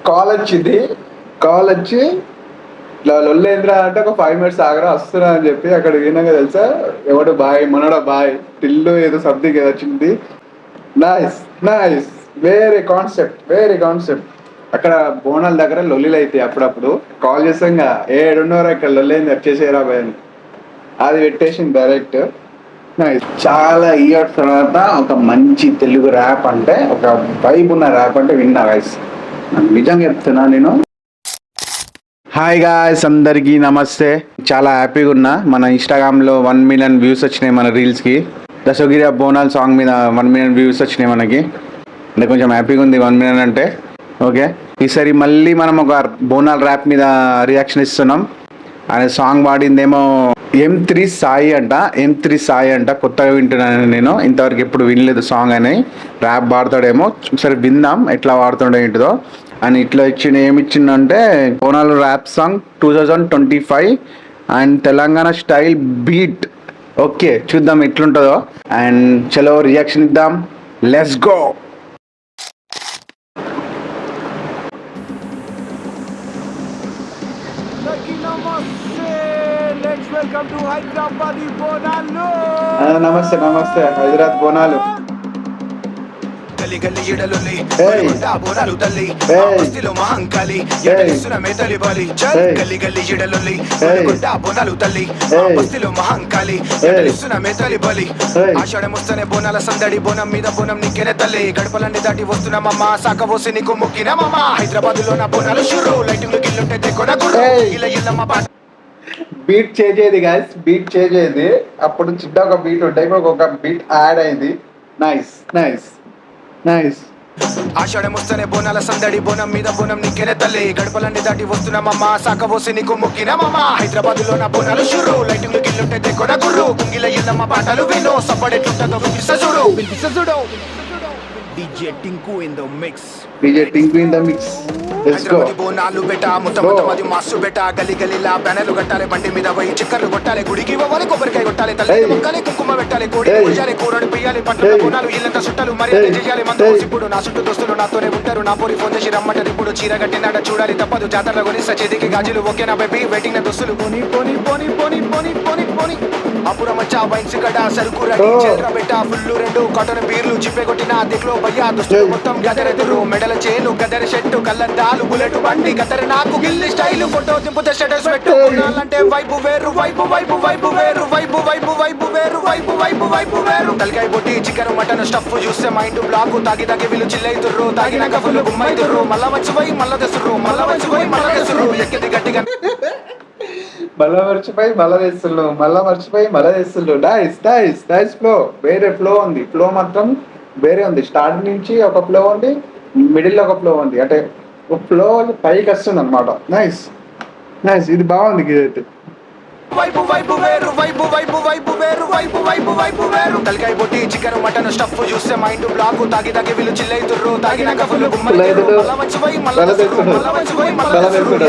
Call వచ్చింది. Call వచ్చి ఇట్లా లొల్లేంద్ర అంటే ఒక 5 minutes ఆగరా వస్తున్నా అని చెప్పి అక్కడ విన్నాక తెలుసా ఎవడు బాయ్ మనోడా బాయ్ టిల్లు ఏదో సంథింగ్ ఏదో వచ్చింది. నైస్ నైస్, వేరే కాన్సెప్ట్. అక్కడ బోనాల దగ్గర లొల్లిలు అయితే అప్పుడప్పుడు కాల్ చేసాం ఏడున్నర ఇక్కడ లొల్లేంది వచ్చేసేరా బాయ్ అని, అది పెట్టేసింది డైరెక్ట్. నైస్. చాలా ఇయర్స్ తర్వాత ఒక మంచి తెలుగు ర్యాప్ అంటే ఒక వైబ్ ఉన్న ర్యాప్ అంటే విన్నా గైస్. నిజంగా చెప్తున్నా నేను. హాయ్ గాయ్స్, అందరికీ నమస్తే. చాలా హ్యాపీగా ఉన్నా. మన ఇన్స్టాగ్రామ్లో 1 million వ్యూస్ వచ్చినాయి మన రీల్స్కి. దశగిరి బోనాల్ సాంగ్ మీద 1 million వ్యూస్ వచ్చినాయి మనకి. అంటే కొంచెం హ్యాపీగా ఉంది 1 million అంటే. ఓకే, ఈసారి మళ్ళీ మనం ఒక బోనాల్ ర్యాప్ మీద రియాక్షన్ ఇస్తున్నాం. ఆయన సాంగ్ పాడిందేమో M3 సాయి అంట. కొత్తగా వింటున్నాను నేను, ఇంతవరకు ఎప్పుడు వినలేదు సాంగ్ అని. ర్యాప్ పాడతాడేమో, ఒకసారి విందాం ఎట్లా పాడుతుండే ఏంటిదో అని. ఇట్లా ఏమిచ్చిందంటే Bonal rap song 2025 and Telangana style beat. Okay, చూద్దాం ఎట్లుంటుందో. అండ్ చలో రియాక్షన్ ఇద్దాం, లెట్స్ గో. నమస్తే హైదరాబాద్ బోనాలు. బోనాలు తల్లి మహంకాళి మేతలి బలి. ఆషాఢం వస్తేనే బోనాల సందడి, బోనం మీద బోనం నీకేనే తల్లి. గడపలన్నీ దాటి వస్తున్నామమ్మ, సాకబోసి నీకు మొక్కినామమ్మ. హైదరాబాద్ లో నా బోనాలు షురు, లైటింగ్ గిల్లుంటే కొన గురు ఇలా ఇల్లమ్మ పాట. బీట్ చేసేది గాయస్, బీట్ చేసేది. అప్పుడు చిన్న ఒక బీట్ ఉంటాయి, ఇప్పుడు ఒక బీట్ యాడ్ అయింది. Nice nice nice. ఆషాఢం వస్తేనే బోనాల సందడి, బోనం మీద బోనం నీకేనే తల్లి. గడపలన్నీ దాటి వస్తున్నామమ్మ, సాకబోసి నీకు మొక్కినామమ్మ. హైదరాబాద్ లో నా బోనాలు షురు, లైటింగ్ గిల్లుంటే కొన గురు కుంగిల ఇల్లమ్మ పాటలు విను. సప్పడెట్లుంటుందో వినిపిస్తా చూడు. DJ Tinku in the mix. Let's go. Bonalu బెటా ముత్తమది మాసు బెటా. గలి గలిలా బ్యానర్లు కట్టాలి, బండి మీద పోయి చిక్కర్లు కొట్టాలి, గుడికి పోవాలి, కొబ్బరికాయ కొట్టాలి, తల్లి మొక్కాలి, కుంకుమ పెట్టాలి, కోడి పూజాలి, కూరడు పియ్యాలి, పంటల బోనాలు ఇల్లంతా చుట్టాలు మర్యాద చేయాలి. మందు ఇప్పుడు నా చుట్టూ దోస్తులు నాతోనే ఉంటారు. నా పోరి ఫోన్ చేసి రమ్మంటారు, ఇప్పుడు చీర కట్టినాడ చూడాలి తప్పదు. జాతరలో కొని సచేదికి గాజులు ఓకేనా బేబీ, వెయిటింగ్ నా దోస్తులు పోని పోని పోని పోని పోని పోని పోని. అప్పుడు మచ్చా వైన్స్ గడ సరుకు రెడీ చేర బెటా. ఫుల్లు 2 కాటన్ బీర్లు చిప్పే కొట్టిన దిక్లో భయ్యా. దుస్తులు మొత్తం గదరెదురు, మెడల చేను గదర షెట్టు, కళ్ళద్దాలు బుల్లెట్ బండి గదర నాకు గిల్లి స్టైల్. ఫోటో దింపుతే స్టేటస్ పెట్టు. అంటే వైపు వేరు వైపు వైపు వైపు వేరు వైపు వైపు వైపు వేరు వైపు వైపు వైపు వేరు. తలకాయ పొట్టి చికెన్ మటన్ స్టఫ్ చూస్తే మైండ్ బ్లాక్. తాగి తాగి వీళ్ళు చిల్లైతుర్రు, తాగినాక ఫుల్ గుమ్మైతుర్రు. మళ్ళా వచ్చిపోయి మళ్ళా తెస్తుర్రు, మళ్ళా వచ్చిపోయి మళ్ళా తెస్తుర్రు. ఎక్కింది గట్టిగా మళ్ళా మర్చిపోయి మళ్ళా తెస్తుళ్ళు. నైస్ ఫ్లో, వేరే ఫ్లో ఉంది. ఫ్లో మాత్రం వేరే ఉంది. స్టార్ట్ నుంచి ఒక ఫ్లో ఉంది, మిడిల్ ఒక ఫ్లో ఉంది. అంటే ఒక ఫ్లో పైకి వస్తుంది అనమాట. నైస్, ఇది బాగుంది. ఇదైతే వైపు వైపు వేరు వైపు వైపు వైపు వేరు వైపు వైపు వైపు వేరు. తలకాయ పొట్టి చికెన్ మటన్ స్టఫ్ చూస్తే మైండ్ బ్లాక్. తాగి తాగి వీళ్ళు చిల్లైతుర్రు, తాగినాక ఫుల్ గుమ్మైతుర్రు. మళ్ళా వచ్చిపోయి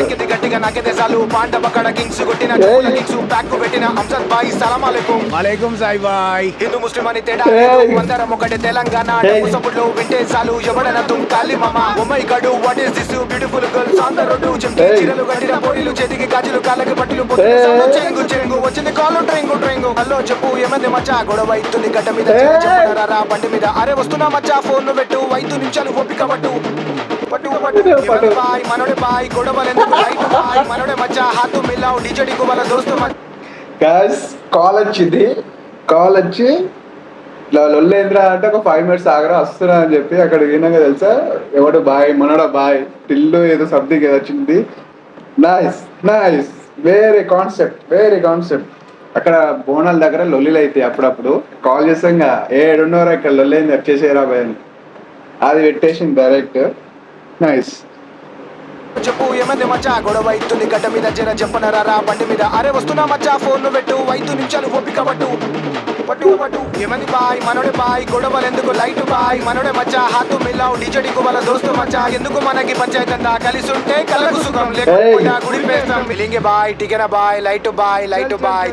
ఎక్కింది గట్టిగా నాకైతే చాలు. పాండ బక్కడ కింగ్స్ కొట్టిన కింగ్స్ ప్యాక్ పెట్టిన అంజద్ బాయ్ సలాం అలైకుం సాయి బాయ్. హిందూ ముస్లిం అని తేడా అందరం ఒకటే తెలంగాణ. సపోర్ట్లో వింటే చాలు ఎవడన తుంకాలి మామ. Oh my god what is this beautiful girls on the road. చెంకి చీరలు కట్టిన పోరీలు, చేతికి గాజులు, కాళ్ళకి పట్టులు, చెంగు వచ్చింది కాలు ట్రెంగు. హలో చెప్పు ఏమంది మచ్చా, గొడవ అవుతుంది గడ్డ మీద చెప్పారా బండి మీద. అరే వస్తున్నా మచ్చా, ఫోన్ పెట్టు, 5 నిమిషాలు ఓపిక పట్టు. మనోడే బాయ్ గొడవలెందుకు, మనోడే మచ్చా హాతు మిల్లావు డిజడికు వాళ్ళ దోస్తు. కాల్ వచ్చి ఇట్లా లొల్లేంద్ర అంటే ఒక 5 minutes ఆగరా వస్తున్నా అని చెప్పి అక్కడ విన్నాక తెలుసా ఎవడు బాయ్ మనోడా బాయ్ టిల్లు ఏదో సంథింగ్ ఏదో వచ్చింది. నైస్, వేరే కాన్సెప్ట్. అక్కడ బోనాల దగ్గర లొల్లిలు అయితే అప్పుడప్పుడు కాల్ చేసాం ఏడున్నర ఇక్కడ లొల్లేంది వచ్చేసేరా బాయ్ అని, అది పెట్టేసింది డైరెక్ట్. నైస్. చెప్పు ఏమంది మచ్చా, గొడవ అవుతుంది గడ్డ మీద జర చెప్పనరా బండి మీద. అరే వస్తున్నా మచ్చా, ఫోన్ పెట్టు, 5 నిమిషాలు ఓపిక పట్టు. పట్టు పట్టు ఏమంది బాయ్ మనోడే బాయ్ గొడవలు ఎందుకు లైట్ బాయ్ మనోడే మచ్చా హాతు మిల్లావు డిజడికు వాళ్ళ దోస్తు మచ్చా ఎందుకు మనకి పంచాయతందా కలిసి ఉంటే కలకు సుఖం లేకుండా గుడిపేస్తాం మిలింగే బాయ్ టికెన boy light boy light boy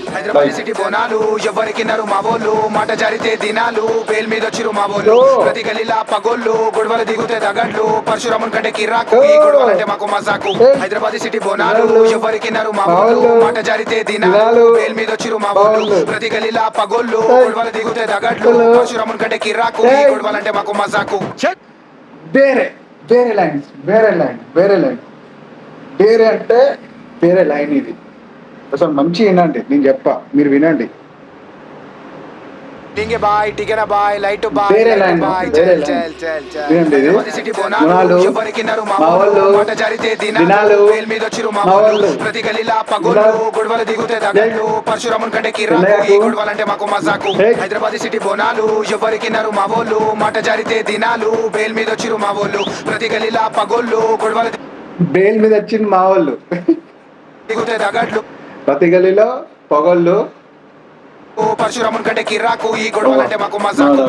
Hyderabad city Bonalu ఎవరికి నరు మావోళ్ళు మాట జరితే దినాలు బేల్ మీద వచ్చిరు మావోళ్ళు ప్రతి గలీలా పగోళ్ళు గొడవలు దిగుతే దగడ్లు పరశురామున్ కంటే కిరాకు ఈ గొడవలంటే మాకు మజాకు హైదరాబాద్ సిటీ బోనాలు ఎవరికి నరు మావోళ్ళు మాట జరితే దినాలు బేల్ మీద వచ్చిరు మావోళ్ళు ప్రతి గలీలా పగోళ్ళు గొడవలు దిగుతే దగడ్లు పరశురామున్ కంటే కిరాకు ఈ గొడవలంటే మాకు మజాకు వేరే వేరే లైన్స్ వేరే లైన్ వేరే లైన్ వేరే అంటే వేరే లైన్ ఇది అసలు మంచి వినండి నేను చెప్పా మీరు వినండి టింగే బాయ్ టికెన బాయ్ లైట్ బాయ్ వేరే లైన్ బాయ్ వేరే చల్ లైన్ చల్ చల్ వినండి ఇది హైదరాబాద్ సిటీ బోనాలు ఎవరికి నరు మావోళ్ళు మాట జరితే దినాలు బేల్ మీద వచ్చిరు మావోళ్ళు ప్రతి గలీలా పగోళ్ళు గొడవలు దిగుతే దగడ్లు పరశురామున్ కంటే కిరాకు ఈ గొడవలంటే మాకు మజాకు హైదరాబాద్ సిటీ బోనాలు ఎవరికి నరు మావోళ్ళు మాట జరితే దినాలు బేల్ మీద వచ్చిరు మావోళ్ళు ప్రతి గలీలా పగోళ్ళు గొడవలు బేల్ మీద వచ్చింది మా వాళ్ళు దిగుతే దగడ్లు ప్రతి గలీలో పొగళ్ళు పరశురామున్ కంటే కిరాకు ఈ గొడవలంటే మాకు మజాకు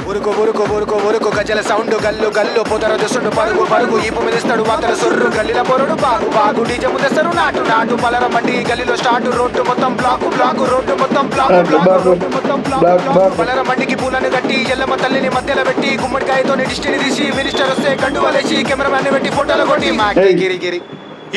ఉరుకు ఉరుకు ఉరుకు ఉరుకు గజల సౌండ్ గల్లు గల్లు పోతర దుస్తుడు పరుగు పరుగు ఈపు మిదిస్తాడు వాతల సొర్రు గల్లిల పొరడు బాగు బాగు డీజే ముదెస్తారు నాటు నాటు పలర మండి గల్లిలో స్టార్ట్ రోడ్డు మొత్తం బ్లాక్ బ్లాక్ రోడ్డు మొత్తం బ్లాక్ బ్లాక్ రోడ్డు మొత్తం బ్లాక్ బ్లాక్ పలర మండికి పూలను కట్టి ఎల్లమ్మ తల్లిని మధ్యలో పెట్టి గుమ్మడికాయతో డిస్టిని తీసి మినిస్టర్ వస్తే గడ్డు వలేసి కెమెరామ్యాన్ పెట్టి ఫోటోలు కొట్టి మాకి గిరి గిరి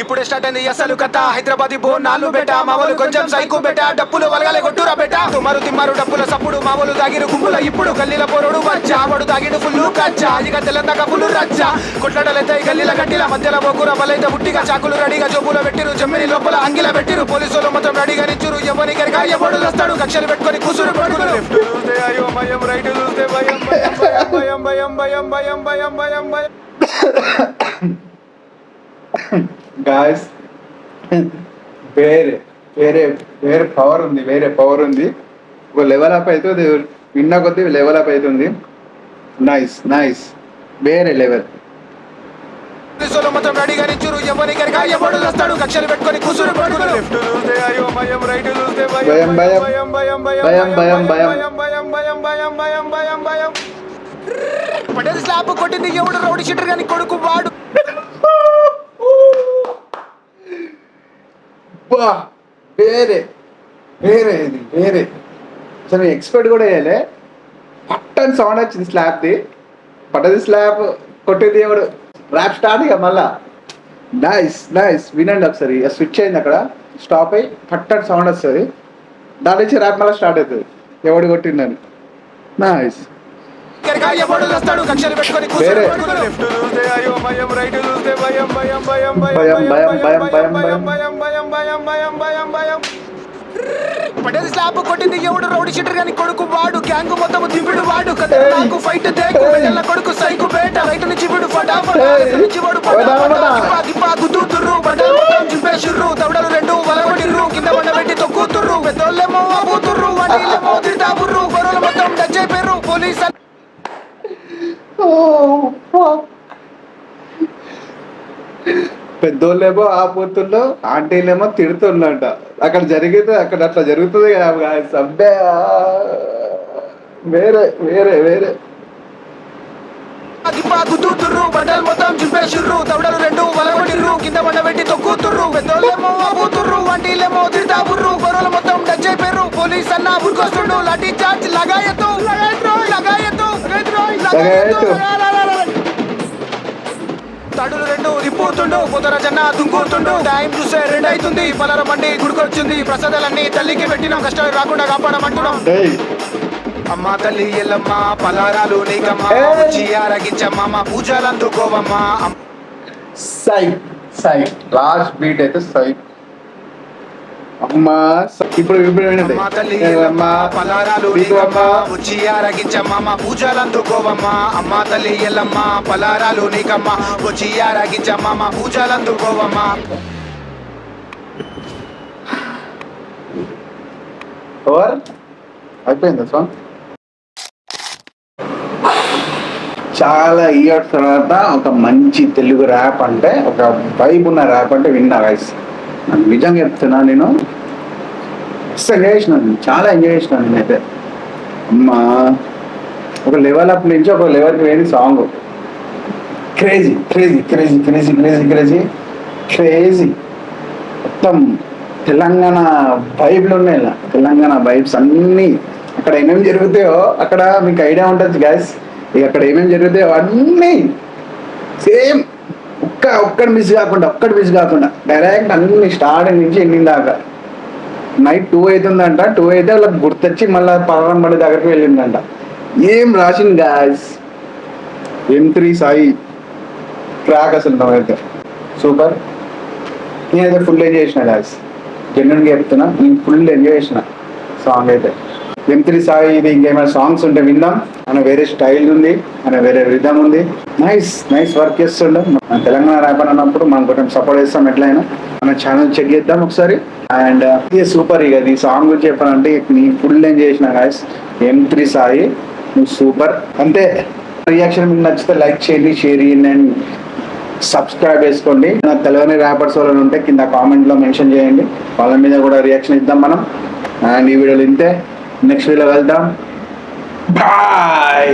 ఇప్పుడే స్టార్ట్ అయింది అసలు కథ హైదరాబాద్ బోనాలు బెట మామూలు కొంచెం సైకు బెట డప్పులు వలగాలే కొట్టురా బెట తుమారు తిమ్మారు డప్పుల సప్పుడు మామూలు దాగిరు గుంపుల ఇప్పుడు గల్లీల పోరుడు వచ్చా వాడు దాగిడు ఫుల్లు కచ్చా ఇక తెల్లందాక ఫుల్లు రచ్చా కొట్లాడలైతే గల్లీల గట్టిల మధ్యలో పోకుర బలైతే బుట్టిగా చాకులు రెడీగా జోబులో పెట్టిరు జమ్మిని లోపల అంగిల పెట్టిరు పోలీసులు మొత్తం రెడీగా నిచ్చురు ఎవరి గరిగా ఎవడు వస్తాడు కక్షలు పెట్టుకొని కుసురు పడుకులు లెఫ్ట్ చూస్తే అయ్యో భయం రైట్ చూస్తే భయం భయం భయం భయం భయం భయం భయం భయం గాయస్ వేరే వేరే వేరే పవర్ ఉంది వేరే పవర్ ఉంది ఒక లెవెల్ అప్ అవుతుంది విన్నా కొద్దీ లెవెల్ అప్ అవుతుంది నైస్ నైస్ వేరే లెవెల్ మొత్తం రెడీగా నిచ్చురు ఎవరి గరిగా ఎవడు వస్తాడు కక్షలు పెట్టుకొని కుసురు పడుకులు లెఫ్ట్ చూస్తే అయ్యో భయం రైట్ చూస్తే భయం భయం భయం భయం భయం భయం భయం భయం భయం భయం భయం భయం పడేది స్లాబ్ కొట్టింది ఎవడు రౌడీ షీటర్ గాని కొడుకు వాడు వేరే వేరే ఇది వేరే అసలు ఎక్స్పెక్ట్ కూడా వేయలే పట్టని సౌండ్ వచ్చింది స్లాబ్ది పట్టది స్లాబ్ కొట్టేది ఎవడు ర్యాప్ స్టార్ట్ ఇక మళ్ళా నైస్ నైస్ వినండి ఒకసారి స్విచ్ అయింది అక్కడ స్టాప్ అయ్యి పట్టని సౌండ్ వస్తుంది దాని నుంచి ర్యాప్ మళ్ళీ స్టార్ట్ అవుతుంది ఎవడు కొట్టిందని నైస్ వేరే పడేది స్లాబ్ కొట్టింది ఎవడు రౌడీ షీటర్ గాని కొడుకు వాడు గ్యాంగ్ మొత్తం దింపిడు వాడు నాకు ఫైట్ దేకు వెళ్ళ కొడుకు సైకు బేట రైట్ నుంచి విడు ఫటాఫట్ నుంచి వాడు గుద్దుతుర్రు బట్టలు మొత్తం చింపేసిర్రు తవడలు రెండు వలగొట్టిర్రు కింద వండబెట్టి తొక్కుతుర్రు పెద్దోళ్ళేమో అబూతుర్రు వాటిలేమో తిడతాబుర్రు బరువులు మొత్తం టచ్ అయిపోయారు పోలీస్ పెద్దోళ్ళేమో ఆ పోతుల్లో ఆంటీలేమో తిడుతుండంట అక్కడ జరిగితే అక్కడ అట్లా జరుగుతుంది కదా సబ్బే వేరే వేరే వేరే గుద్దుతుర్రు బట్టలు మొత్తం చింపేసిర్రు తవడలు రెండు వలగొట్టిర్రు కింద వండబెట్టి తొక్కుతుర్రు పెద్దోళ్ళేమో అబూతుర్రు వాటిలేమో తిడతాబుర్రు బరువులు మొత్తం టచ్ అయిపోయారు పోలీస్ అన్న ఉరికొస్తుండు లాఠీ చార్జ్ లగాయతు లగాయతు తడులు రెండు రిపోతుండు పొదర జన్న దుంకుతుండు టైం చూసే రెండు అవుతుంది పలర మండి గుడికొచ్చింది ప్రసాదాలన్నీ తల్లికి పెట్టినాం కష్టాలు రాకుండా కాపాడమంటున్నాం అమ్మ తల్లి ఎల్లమ్మ పలారాలు నీకమ్మ ఆరగించమ్మ పూజలు అందుకోవమ్మా సై సై లాస్ట్ బీట్ అయితే సై అమ్మా ఇప్పుడు వినండి పలారాలు వచ్చి ఆరగించమ్మ పూజలు అందుకోవమ్మా అమ్మ తల్లి ఎల్లమ్మ పలారాలు నీకమ్మ వచ్చి ఆరగించమ్మ పూజలు అందుకోవమ్మా అయిపోయిందా సాంగ్ చాలా ఇయర్స్ తర్వాత ఒక మంచి తెలుగు ర్యాప్ అంటే ఒక వైబ్ ఉన్న ర్యాప్ అంటే విన్నా గైస్ నాకు నిజంగా చెప్తున్నా నేను మస్తు ఎంజాయ్ చేసినాను, చాలా ఎంజాయ్ చేసినాను నేనైతే. అమ్మా ఒక లెవెల్ అప్ నుంచి ఒక లెవెల్కి పోయింది song. Crazy crazy crazy crazy crazy crazy crazy. మొత్తం తెలంగాణ వైబ్లు ఉన్నాయి ఇలా, తెలంగాణ వైబ్స్ అన్నీ. అక్కడ ఏమేమి జరుగుతాయో అక్కడ మీకు ఐడియా ఉంటుంది గ్యాస్. ఇక అక్కడ ఏమేమి జరుగుతాయో అన్నీ సేమ్, ఒక్కటి మిస్ కాకుండా డైరెక్ట్ అన్ని స్టార్టింగ్ నుంచి ఎండింగ్ దాకా. నైట్ 2 అవుతుందంట, 2 అయితే వాళ్ళకి గుర్తొచ్చి మళ్ళీ పర్వన్మడి దగ్గరికి వెళ్ళిందంట. ఏం రాసింది గాయస్. M3 సాయి ట్రాక్ అసలు నువ్వైతే సూపర్. నేనైతే ఫుల్ ఎంజాయ్ చేసిన గాయస్, జెన్యున్గా చెప్తున్నా, నేను ఫుల్ ఎంజాయ్ చేసిన సాంగ్ అయితే. M3 సాయి ఇది ఇంకేమైనా సాంగ్స్ ఉంటే విందాం. ఆయన వేరే స్టైల్ ఉంది, ఆయన వేరే రిథమ్ ఉంది. నైస్ వర్క్ చేస్తుండే. మన తెలంగాణ ర్యాపర్ అన్నప్పుడు మనం కొంచెం సపోర్ట్ చేస్తాం ఎట్లయినా. మన ఛానల్ చెక్ చేద్దాం ఒకసారి. అండ్ ఇది సూపర్. ఇక ఈ సాంగ్ గురించి చెప్పాలంటే నీ ఫుల్ ఎంజాయ్ చేసిన గాయస్. M3 సాయి నువ్వు సూపర్. అంతే. రియాక్షన్ మీకు నచ్చితే లైక్ చేయండి, షేర్ చేయండి అండ్ సబ్స్క్రైబ్ చేసుకోండి. నాకు తెలియని ర్యాపర్స్ వాళ్ళు ఉంటే కింద కామెంట్లో మెన్షన్ చేయండి, వాళ్ళ మీద కూడా రియాక్షన్ ఇద్దాం మనం. అండ్ ఈ వీడియోలు ఇంతే, నెక్స్ట్ వీడియోలో వెళ్దాం. బాయ్.